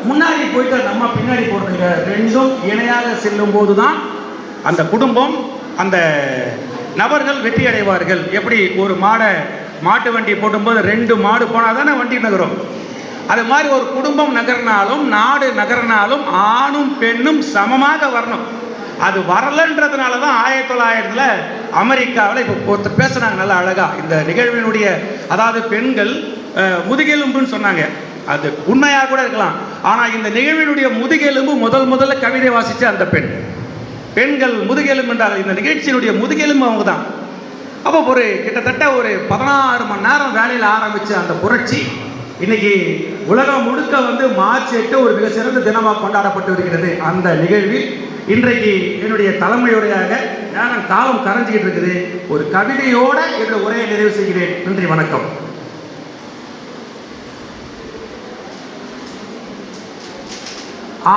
முன்னாடி போயிட்டு அந்த அம்மா பின்னாடி போடுறதுங்க, ரெண்டும் இணையாக செல்லும் போதுதான் அந்த குடும்பம், அந்த நபர்கள் வெற்றி அடைவார்கள். எப்படி ஒரு மாட்டு வண்டி போட்டும்போது 2 மாடு போனால் தானே வண்டி நகரும். அது மாதிரி ஒரு குடும்பம் நகர்னாலும் நாடு நகர்னாலும் ஆணும் பெண்ணும் சமமாக வரணும். அது வரலன்றதுனால தான் 1900 அமெரிக்காவில் இப்போ பேசுனாங்க நல்லா அழகா இந்த நிகழ்வினுடைய, அதாவது பெண்கள் முதுகெலும்புன்னு சொன்னாங்க. அது உண்மையாக கூட இருக்கலாம். ஆனால் இந்த நிகழ்வினுடைய முதுகெலும்பு முதல்ல கவிதை வாசிச்ச அந்த பெண்கள் முதுகெலும்பு என்றால் இந்த நிகழ்ச்சியினுடைய முதுகெலும்பு அவங்க தான். அப்போ கிட்டத்தட்ட ஒரு 16 மணி நேரம் வேலையில் ஆரம்பித்த அந்த புரட்சி இன்னைக்கு உலகம் முழுக்க மார்ச் 8 ஒரு மிக சிறந்த தினமாக கொண்டாடப்பட்டு வருகிறது. அந்த நிகழ்வில் இன்றைக்கு என்னுடைய தலைமையுரையாக நேரம் காலம் கரைஞ்சிக்கிட்டு இருக்குது. ஒரு கவிதையோட என்னுடைய உரையை நிறைவு செய்கிறேன். நன்றி, வணக்கம்.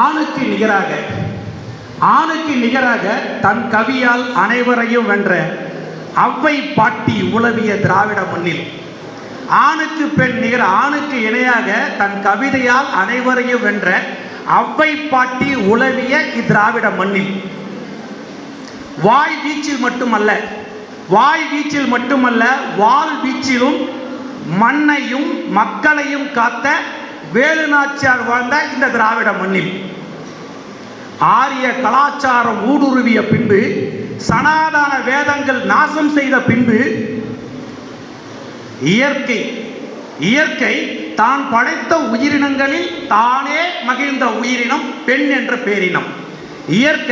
ஆணுக்கு நிகராக தன் கவியால் அனைவரையும் வென்ற அவ்வை பாட்டி உலவிய திராவிட மண்ணில், ஆணுக்கு பெண் நிகர், ஆணுக்கு இணையாக தன் கவிதையால் அனைவரையும் வென்ற அவ்வை பாட்டி உலவிய இத்திராவிட மண்ணில் வாய் வீச்சில் மட்டுமல்ல வாள் வீச்சிலும் மண்ணையும் மக்களையும் காத்த வேலுநாச்சியார் வாழ்ந்த இந்த திராவிட மண்ணில் ஆரிய கலாச்சாரம் ஊடுருவிய பின்பு, சனாதன வேதங்கள் நாசம் செய்த பின்பு, இயற்கை தான் படைத்த உயிரினங்களில் தானே மகிழ்ந்த உயிரினம் பெண் என்ற பேரினம். இயற்கை